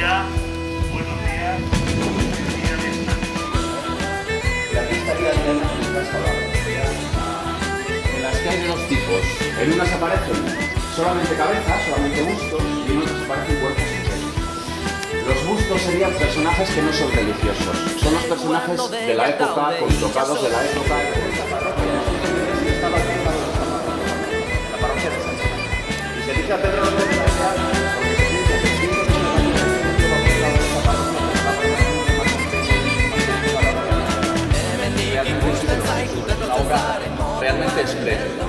día, buenos días. Y aquí estarían las fotografías en las que hay de dos tipos. En unas aparecen solamente cabezas, solamente bustos, y en otras aparecen cuerpos enteros. Los bustos serían personajes que no son religiosos, son los personajes de la época, con tocados de la época. La parroquia de San Juan. Y se dice a Pedro de la Real porque se dice que el Cristo tiene la vida de esta parroquia la obra realmente espléndida.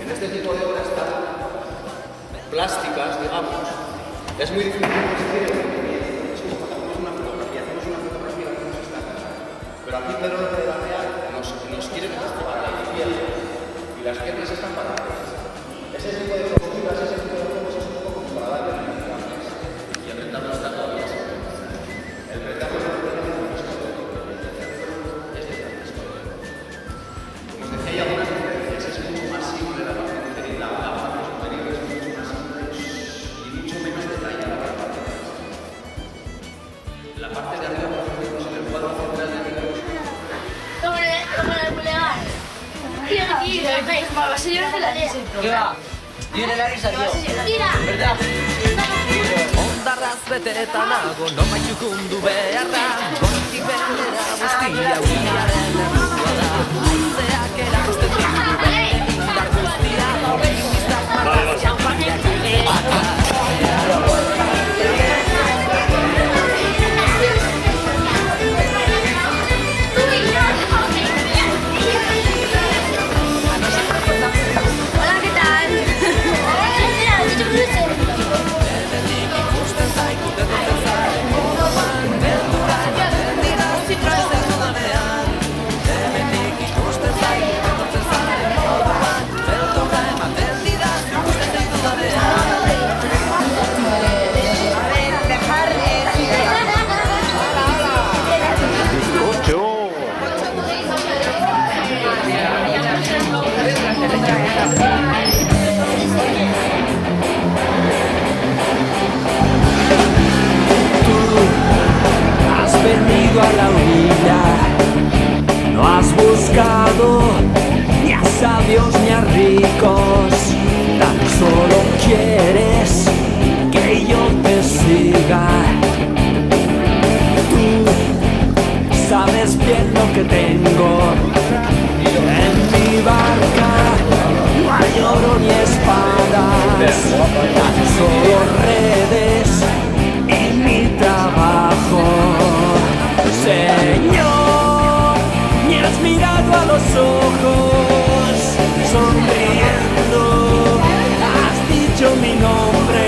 En este tipo de obras tan plásticas, digamos, es muy difícil conseguir el es como cuando hacemos una fotografía, hacemos estática. Pero aquí Pedro de la Real nos quiere mostrar la izquierda y las piernas están paradas. Ese tipo de posturas, ese tipo de juegos es un poco como para darle limitaciones. Y el retablo está todavía sin pensar. El retablo es de Francisco de como os decía, hay algunas diferencias. Es mucho más simple la parte inferior, la parte superior es mucho más simple y mucho menos detallada que la parte de abajo. La parte de arriba, por ejemplo, en el cuadro central de arriba, Como en el boulevard. Vas a llorar de la ley. ¿Qué va? Tiene la risa, tío. Tira. ¿Verdad? Ondarraz betetan nago, nomait txukundu beharra Goitik behera guztia urriaren errua da Aizeak erakuzten ditu bere indar guztia Bizak marraz janpariak Hola, ¿qué tal? Mira, has hecho cruce. Has venido a la orilla, no has buscado ni a sabios ni a ricos, tan solo quieres que yo te siga. Tú sabes bien lo que tengo en mi barca, no hay oro ni espadas, tan solo redes y mi trabajo. Señor, me has mirado a los ojos, sonriendo, has dicho mi nombre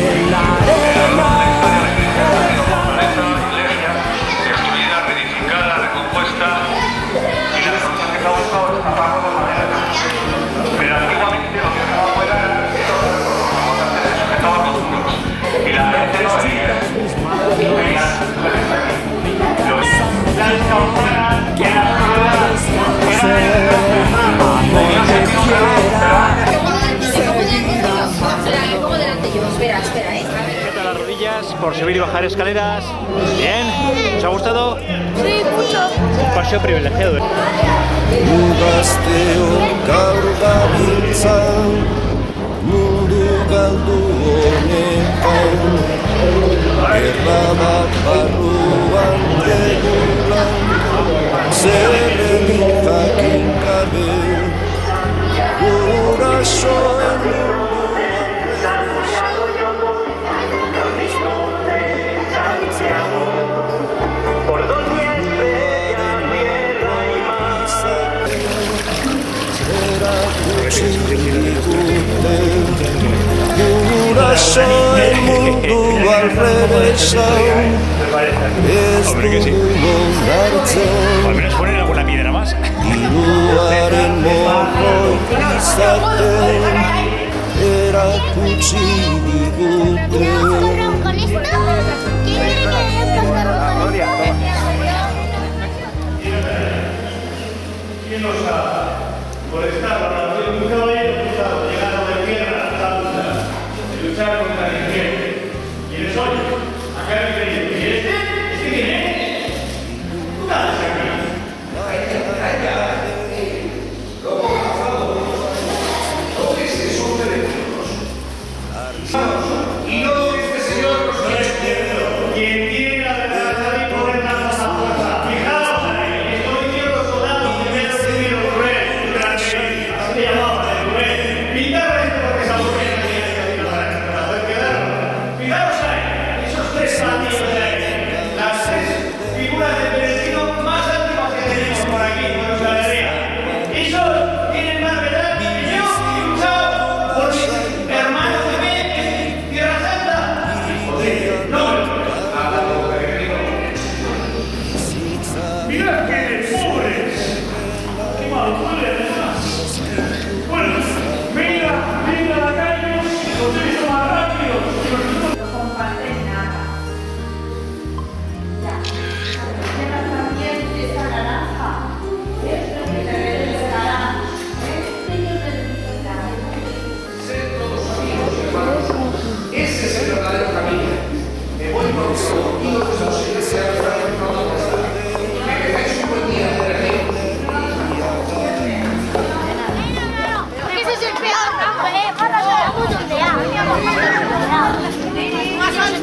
en la arena. Destruida, reedificada, recompuesta y la denuncia que se ha buscado es taparlo de manera pero antiguamente lo que estaba fuera era se sujetaba con muros y la gente no veía ¿Qué tal las rodillas? Por subir y bajar escaleras. ¿Bien? ¿Os ha gustado? Sí, mucho. Un paseo privilegiado. Gazteon gaur gabiltza mundu galdu honetan Gerra bat barruan regulan Zerrenik jakin gabe Gurasoen Gurasoen munduan rebesan Ez dugu onartzen Al menos poner alguna piedra más. Diruaren morroi izaten Erakutsi digute ¿Con esto? ¿Quién quiere que le cascarro? ¿Quién nos ha molestado? Un caballero cruzado llegando de tierra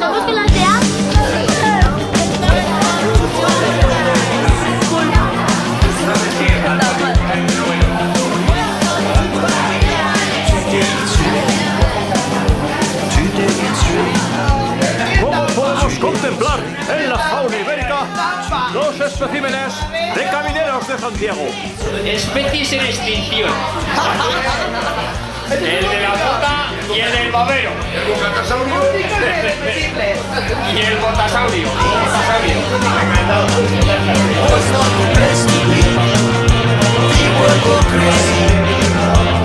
¿Cómo que las de A? ¿Cómo podemos contemplar en la fauna ibérica dos especímenes de camineros de Santiago? Especies en extinción. El de la bota y el del babero. El bocatasaurio. Y el botasaurio. Y vuelvo a creer